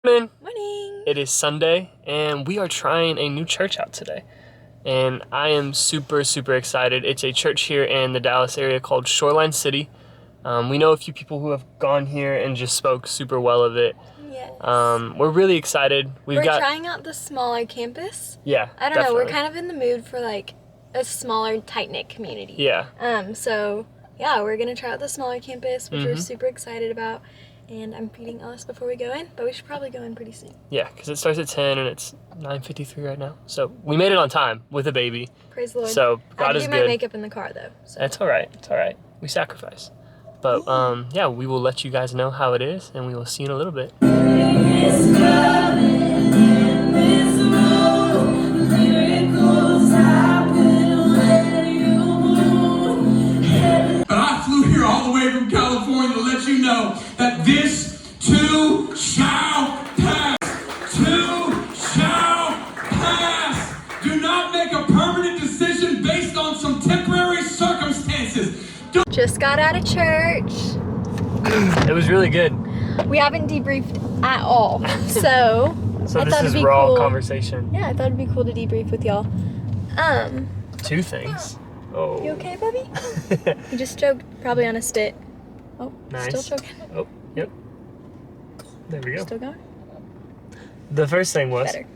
Morning. Morning. It is Sunday and we are trying a new church out today. And I am super excited. It's a church here in the Dallas area called Shoreline City. We know a few people who have gone here and just spoke super well of it. Yes. We're really excited. We're trying out the smaller campus. Yeah, I don't know, we're kind of in the mood for like a smaller, tight-knit community. Yeah. So yeah, we're gonna try out the smaller campus, which we're super excited about. And I'm feeding Ellis before we go in, but we should probably go in pretty soon. Yeah, because it starts at 10 and it's 9:53 right now. So we made it on time with a baby. Praise the Lord. So God is good. I had to do my makeup in the car though. So. That's all right. It's all right. We sacrifice. But yeah, we will let you guys know how it is and we will see you in a little bit. I flew here all the way from California to let you know that this too shall pass. Too shall pass. Do not make a permanent decision based on some temporary circumstances. Just got out of church. It was really good. We haven't debriefed at all, so So I this thought is it'd be raw cool. conversation. Yeah, I thought it'd be cool to debrief with y'all. Two things. Oh. You okay, Bubby? He just choked, probably on a spit. Oh, Nice. still choking. Oh, yep. There we go. Still going? The first thing was, Better.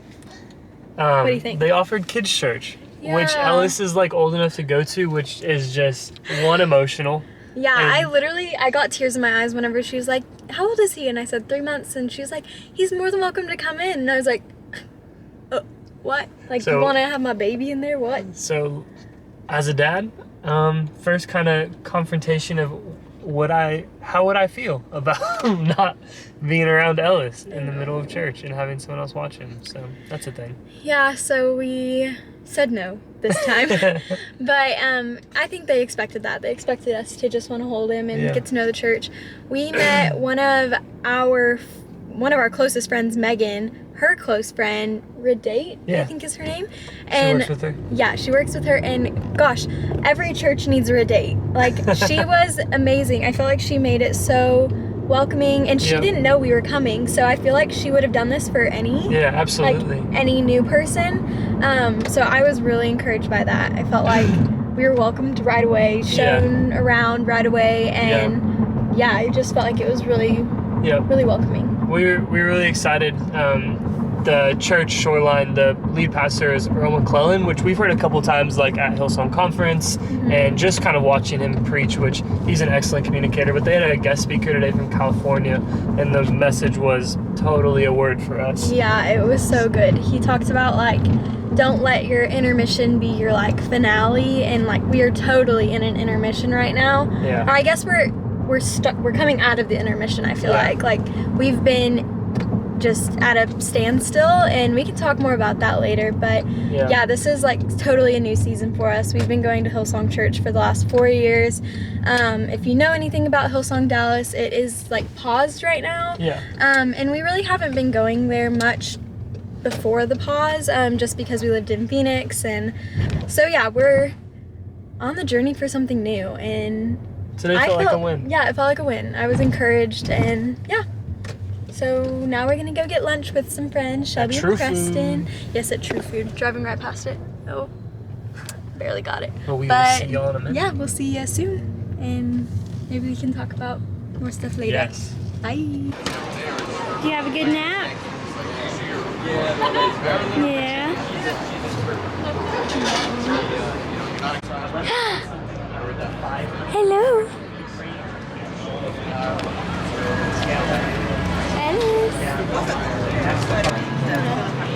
What do you think? they offered kids church, which Yeah. Ellis is like old enough to go to, which is just one emotional. Yeah, And- I got tears in my eyes whenever she was like, how old is he? And I said 3 months, and she was like, he's more than welcome to come in. And I was like, what? Like, So- you want to have my baby in there? What? So, as a dad, first kind of confrontation of how would I feel about not being around Ellis in the middle of church and having someone else watch him. So that's a thing. Yeah, so we said no this time. But I think they expected that. They expected us to just want to hold him and Yeah. get to know the church. We met one of our closest friends, Megan, her close friend, Redate, Yeah. I think is her name. She works with her. Yeah, she works with her, and gosh, every church needs a Redate. Like, she was amazing. I feel like she made it so welcoming, and she Yep. didn't know we were coming, so I feel like she would have done this for any Yeah, absolutely. like any new person. So I was really encouraged by that. I felt like we were welcomed right away, shown around right away, and yeah, I just felt like it was really, Yep. really welcoming. We're really excited. The church Shoreline, the lead pastor is Earl McClellan, which we've heard a couple times like at Hillsong Conference and just kind of watching him preach, which he's an excellent communicator. But they had a guest speaker today from California and the message was totally a word for us. Yeah, it was so good. He talked about like, don't let your intermission be your like finale, and like we are totally in an intermission right now. Yeah. Or I guess we're coming out of the intermission. I feel like we've been just at a standstill, and we can talk more about that later, but yeah, this is like totally a new season for us. We've been going to Hillsong Church for the last 4 years. If you know anything about Hillsong Dallas, it is like paused right now. Yeah. And we really haven't been going there much before the pause, just because we lived in Phoenix, and so yeah, we're on the journey for something new, and Today felt like a win. Yeah, it felt like a win. I was encouraged, and yeah. So now we're gonna go get lunch with some friends, Shelby and True Preston. Food. Yes, at True Food. Driving right past it. Oh, barely got it. But we will see y'all in a minute. Yeah, we'll see you soon, and maybe we can talk about more stuff later. Yes. Bye. Do you have a good nap? Yeah. Hello.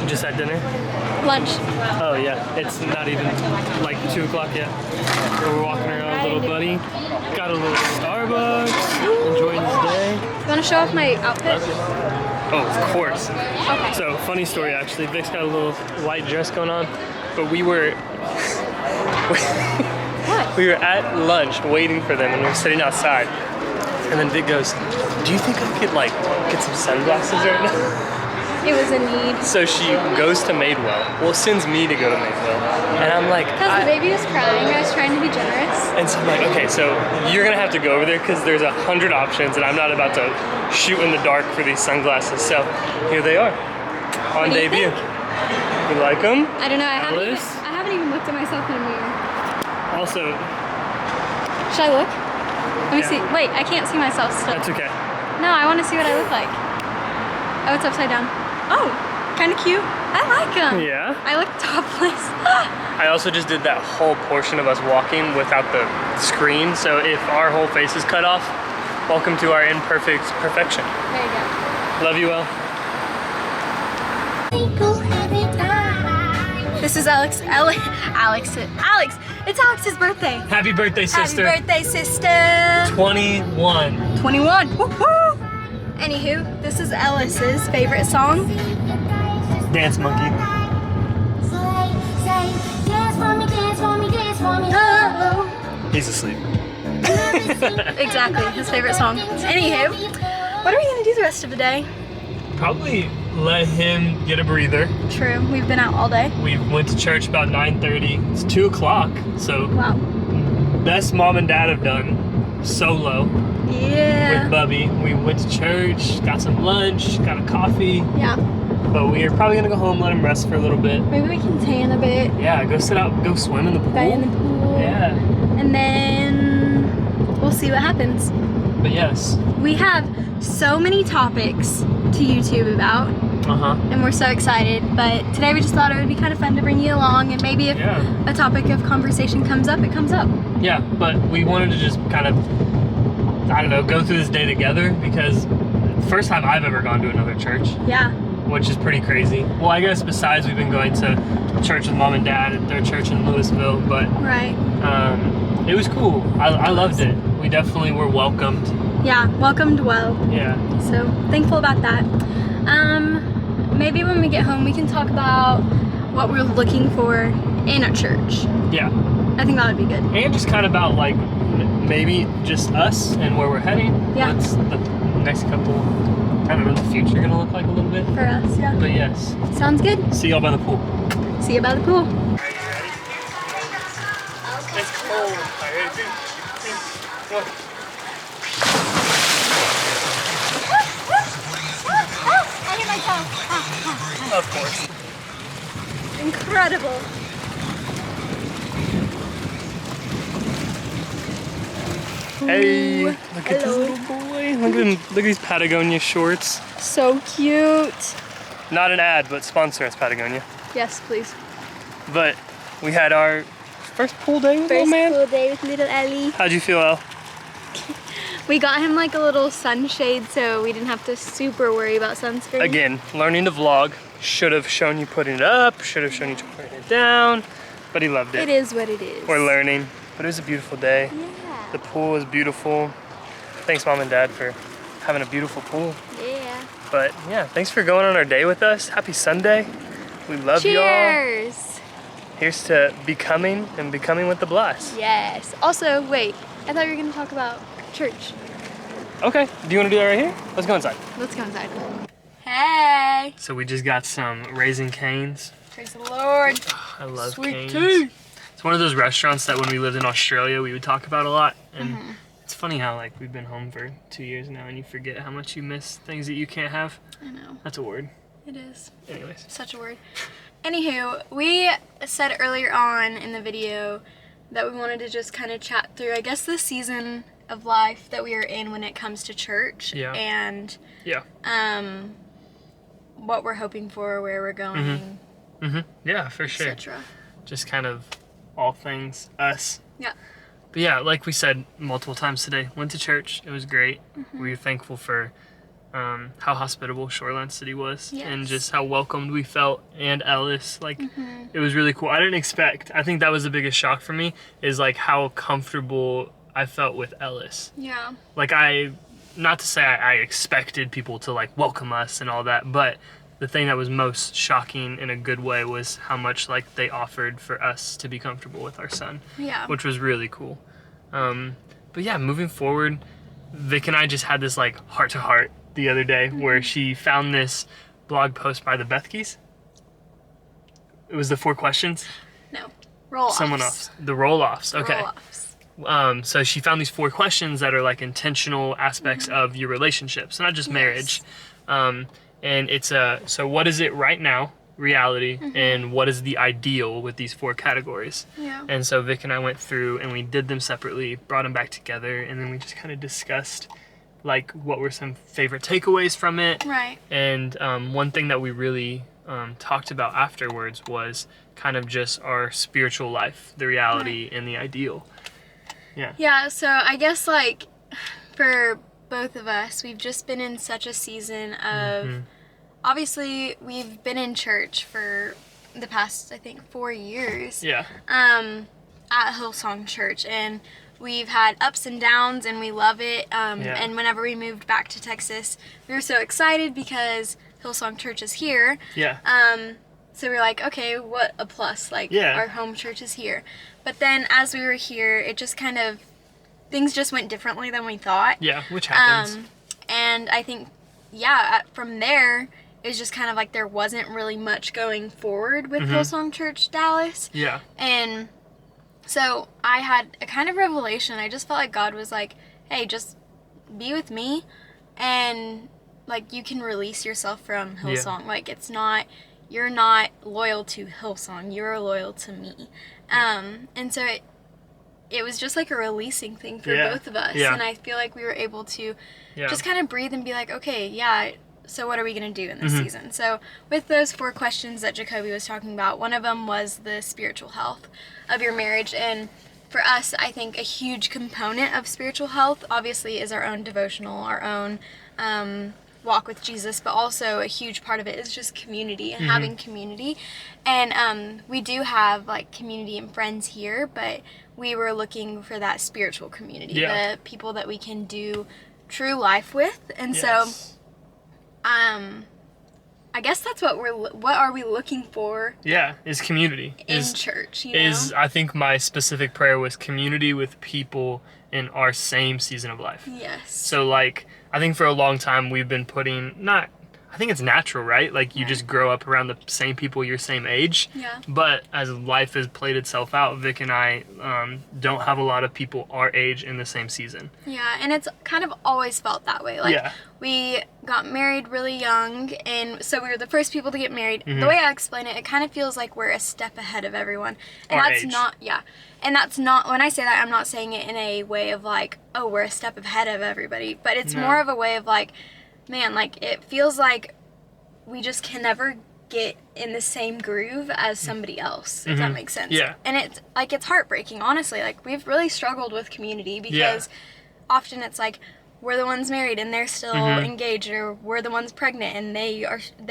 Just had dinner? Lunch. Oh yeah, it's not even like 2 o'clock yet. We're walking around, little buddy. Got a little Starbucks, enjoying his day. You want to show off my outfit? Oh, of course. Okay. So, funny story actually. Vic's got a little white dress going on, but we were we were at lunch waiting for them, and we were sitting outside. And then Vic goes, "Do you think I could like get some sunglasses right now?" It was a need. So she goes to Madewell. Well, sends me to go to Madewell. And I'm like, Because the baby was crying. I was trying to be generous. and so I'm like, okay, so you're gonna have to go over there because there's 100 options and I'm not about to shoot in the dark for these sunglasses. So here they are on debut. You like them? I don't know. I Alice? haven't even looked at myself in a mirror. Also, Should I look? Let me see. Wait, I can't see myself still. that's okay. No, I want to see what I look like. Oh, it's upside down. Oh, kind of cute. I like them. Yeah. I look topless. I also just did that whole portion of us walking without the screen. So if our whole face is cut off, welcome to our imperfect perfection. There you go. Love you, Elle. This is Alex. Alex. It's Alex's birthday. Happy birthday, sister. Happy birthday, sister. 21. 21. Woohoo! Anywho, this is Ellis's favorite song. Dance monkey. Oh. He's asleep. Exactly, his favorite song. Anywho, what are we gonna do the rest of the day? Probably let him get a breather. True, we've been out all day. We went to church about 9:30. It's 2 o'clock, so Wow. best mom and dad have done solo Yeah. with Bubby. We went to church, got some lunch, got a coffee, Yeah. but we are probably gonna go home, let him rest for a little bit. Maybe we can tan a bit. Yeah, go sit out, go swim in the pool. Go in the pool. Yeah, And then we'll see what happens. but yes. We have so many topics to YouTube about, and we're so excited. But today we just thought it would be kind of fun to bring you along, and maybe if Yeah. a topic of conversation comes up, it comes up. Yeah, but we wanted to just kind of, I don't know, go through this day together because first time I've ever gone to another church, Yeah. which is pretty crazy. Well, I guess besides we've been going to church with mom and dad at their church in Louisville, but Right. it was cool. I loved it. We definitely were welcomed. Yeah. Welcomed well. Yeah. So thankful about that. Maybe when we get home, we can talk about what we're looking for in a church. Yeah. I think that would be good. And just kind of about like maybe just us and where we're heading. Yeah. What's the next couple, I don't know, the future gonna look like a little bit. For us, yeah. But yes. Sounds good. See y'all by the pool. See you by the pool. It's cold. Alright, ready? I hit my toe. Of course. Incredible. Hey, look at this Hello. little boy. Look at him. Look at these Patagonia shorts. So cute. Not an ad, but sponsor us, Patagonia. Yes, please. But we had our first pool day with little man. pool day with little Ellie. How'd you feel, Elle? We got him like a little sunshade so we didn't have to super worry about sunscreen. Again, learning to vlog. Should have shown you putting it up. Should have shown you putting it down. But he loved it. It is what it is. We're learning. But it was a beautiful day. Yeah. The pool was beautiful. Thanks, Mom and Dad, for having a beautiful pool. Yeah. But yeah, thanks for going on our day with us. Happy Sunday. We love y'all. Cheers. Here's to becoming and becoming with the bless. Yes. Also, wait. I thought you were going to talk about church. Okay, do you want to do that right here? Let's go inside. Let's go inside. Hey. So we just got some Raising Cane's. Praise the Lord. I love Sweet Cane's. tea. It's one of those restaurants that when we lived in Australia, we would talk about a lot. And it's funny how like we've been home for 2 years now and you forget how much you miss things that you can't have. I know. That's a word. It is. Anyways. Such a word. Anywho, we said earlier on in the video that we wanted to just kind of chat through, I guess, the season of life that we are in when it comes to church. Yeah. And Yeah. what we're hoping for, where we're going, Yeah, for sure. etc. Just kind of all things us. Yeah. But yeah, like we said multiple times today, went to church. It was great. We were thankful for how hospitable Shoreline City was and Yes. just how welcomed we felt, and Ellis. Like, it was really cool. I didn't expect, I think that was the biggest shock for me, is like how comfortable I felt with Ellis. Yeah. Like not to say I expected people to like welcome us and all that, but the thing that was most shocking in a good way was how much like they offered for us to be comfortable with our son. Yeah. Which was really cool. But yeah, moving forward, Vic and I just had this like heart to heart the other day where she found this blog post by the Bethkes. It was the 4 questions. No, roll-offs. Someone else. The roll-offs. Okay. Roll-offs. So she found these 4 questions that are like intentional aspects of your relationships, not just marriage. And it's so what is it right now, reality, and what is the ideal with these 4 categories? Yeah. And so Vic and I went through and we did them separately, brought them back together, and then we just kind of discussed like what were some favorite takeaways from it. Right. And one thing that we really talked about afterwards was kind of just our spiritual life, the reality and the ideal. Yeah. Yeah, so I guess like for both of us, we've just been in such a season of, obviously we've been in church for the past, I think, 4 years. Yeah. At Hillsong Church, and we've had ups and downs, and we love it. And whenever we moved back to Texas, we were so excited because Hillsong Church is here. Yeah. So we were like, okay, what a plus, like our home church is here. But then as we were here, it just kind of, things just went differently than we thought. Yeah, which happens. And I think, from there, it was just kind of like there wasn't really much going forward with Hillsong Church Dallas. Yeah. And so I had a kind of revelation. I just felt like God was like, hey, just be with me, and like you can release yourself from Hillsong. Like it's not, you're not loyal to Hillsong, you're loyal to me. And so it was just like a releasing thing for both of us. And I feel like we were able to just kind of breathe and be like, okay, so what are we going to do in this season? So with those 4 questions that Jacoby was talking about, one of them was the spiritual health of your marriage. And for us, I think a huge component of spiritual health obviously is our own devotional, our own walk with Jesus, but also a huge part of it is just community and having community. And we do have like community and friends here, but we were looking for that spiritual community, the people that we can do true life with. And so I guess that's what are we looking for? Yeah, is community. In church, you know? I think my specific prayer was community with people in our same season of life. Yes. So like, I think for a long time we've been I think it's natural, right? Like you just grow up around the same people your same age. Yeah. But as life has played itself out, Vic and I don't have a lot of people our age in the same season. Yeah, and it's kind of always felt that way. Like we got married really young, and so we were the first people to get married. The way I explain it, it kind of feels like we're a step ahead of everyone. And our that's age. And that's not, when I say that, I'm not saying it in a way of like, oh, we're a step ahead of everybody. But it's more of a way of like, man, like it feels like we just can never get in the same groove as somebody else, if that makes sense. Yeah. And it's like, it's heartbreaking, honestly. Like we've really struggled with community because often it's like we're the ones married and they're still engaged, or we're the ones pregnant and they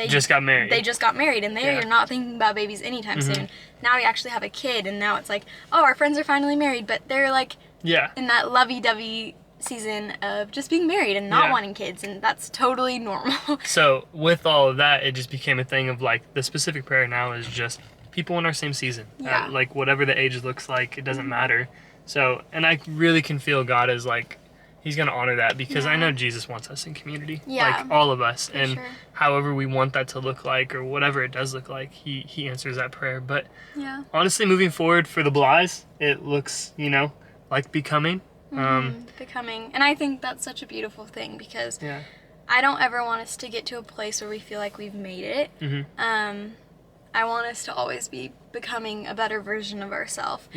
just got married. They just got married and they're not thinking about babies anytime soon. Now we actually have a kid, and now it's like, oh, our friends are finally married, but they're like in that lovey-dovey season of just being married and not wanting kids, and that's totally normal. So with all of that, it just became a thing of like, the specific prayer now is just people in our same season. Like whatever the age looks like, it doesn't matter. So, and I really can feel God is like, he's going to honor that, because I know Jesus wants us in community, like all of us, and however we want that to look like, or whatever it does look like, he answers that prayer. But honestly, moving forward for the Blyes, it looks, like becoming. Becoming. And I think that's such a beautiful thing, because I don't ever want us to get to a place where we feel like we've made it. I want us to always be becoming a better version of ourselves.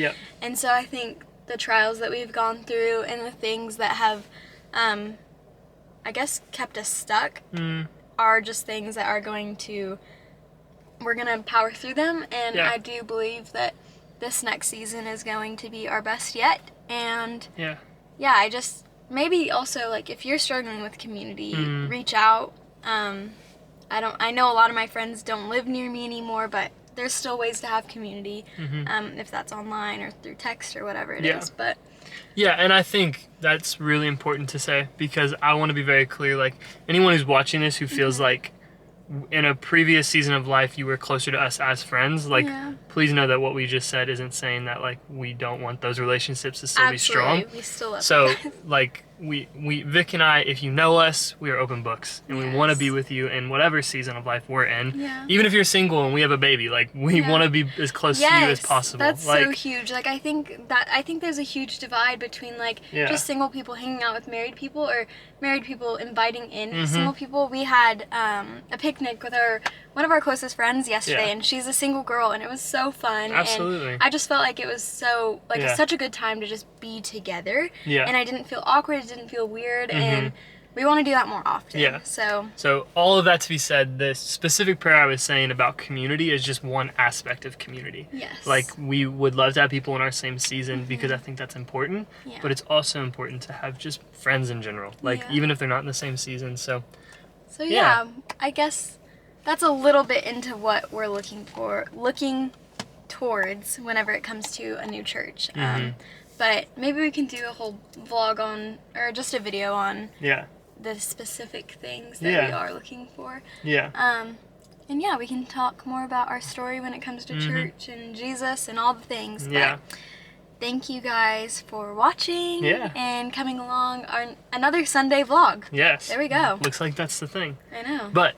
And so I think the trials that we've gone through and the things that have, I guess, kept us stuck are just things that are we're going to power through them. And I do believe that this next season is going to be our best yet. And I just, maybe also, like, if you're struggling with community, reach out. I know a lot of my friends don't live near me anymore, but there's still ways to have community, if that's online or through text or whatever it is. But and I think that's really important to say, because I want to be very clear, like, anyone who's watching this who feels like in a previous season of life you were closer to us as friends, like, please know that what we just said isn't saying that, like, we don't want those relationships to still be strong. We still love so like, Vic and I, if you know us, we are open books, and we want to be with you in whatever season of life we're in. Yeah. Even if you're single and we have a baby, like we want to be as close to you as possible. That's so huge. Like I think there's a huge divide between like just single people hanging out with married people, or married people inviting in single people. We had a picnic with one of our closest friends yesterday, and she's a single girl, and it was so fun. Absolutely. And I just felt like it was so such a good time to just be together. Yeah. And I didn't feel awkward. It didn't feel weird. And we want to do that more often. Yeah. So all of that to be said, the specific prayer I was saying about community is just one aspect of community. Yes. Like we would love to have people in our same season because I think that's important. Yeah. But it's also important to have just friends in general. Like even if they're not in the same season. So yeah, I guess that's a little bit into what we're looking towards whenever it comes to a new church. But maybe we can do a whole vlog on, or just a video on the specific things that we are looking for. Yeah. And yeah, we can talk more about our story when it comes to church and Jesus and all the things. But thank you guys for watching and coming along on another Sunday vlog. Yes. There we go. Looks like that's the thing. I know. But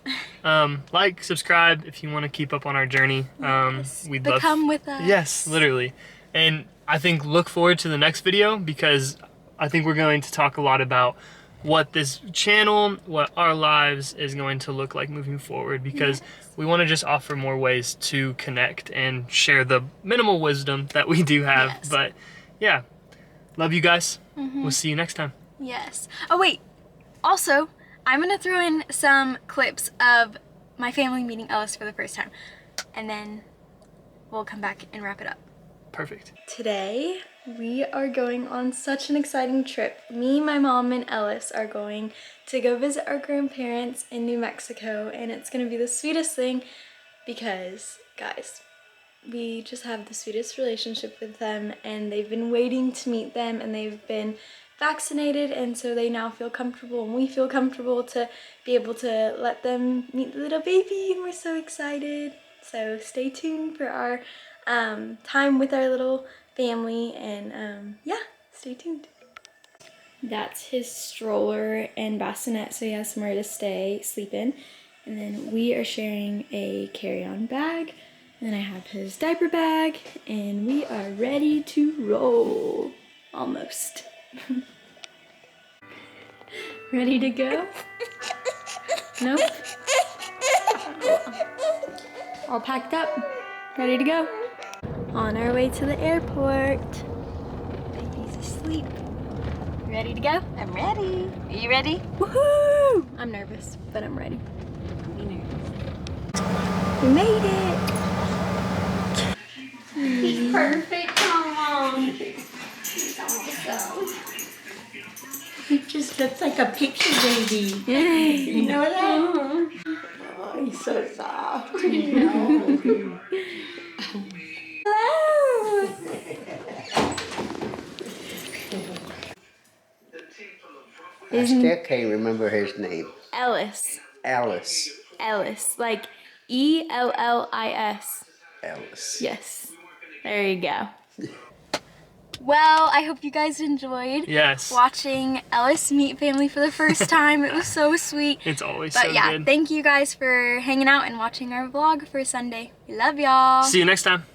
like, subscribe if you want to keep up on our journey. We'd love. Become with us. Yes, literally. And I think look forward to the next video, because I think we're going to talk a lot about what this channel, what our lives is going to look like moving forward, because we want to just offer more ways to connect and share the minimal wisdom that we do have. But yeah, love you guys. We'll see you next time. Yes. Oh wait, also I'm gonna throw in some clips of my family meeting Ellis for the first time, and then we'll come back and wrap it up. Perfect. Today we are going on such an exciting trip. Me, my mom, and Ellis are going to go visit our grandparents in New Mexico, and it's gonna be the sweetest thing because, guys, we just have the sweetest relationship with them, and they've been waiting to meet them, and they've been vaccinated, and so they now feel comfortable, and we feel comfortable to be able to let them meet the little baby, and we're so excited. So stay tuned for our time with our little family, and yeah, stay tuned. That's his stroller and bassinet, so he has somewhere to sleep in. And then we are sharing a carry-on bag. And then I have his diaper bag, and we are ready to roll. Almost. Ready to go? Nope. All packed up, ready to go. On our way to the airport. Baby's asleep. Ready to go? I'm ready. Are you ready? Woohoo! I'm nervous, but I'm ready. Be nervous. We made it! He's perfect, Mom. He's awesome. He just looks like a picture baby. You know that? Oh, he's so soft. You know. Hello. I still can't remember his name. Ellis. Alice. Ellis. Like E-L-L-I-S. Alice. Yes. There you go. Well, I hope you guys enjoyed watching Ellis meet family for the first time. It was so sweet. It's always so good. Thank you guys for hanging out and watching our vlog for Sunday. We love y'all. See you next time.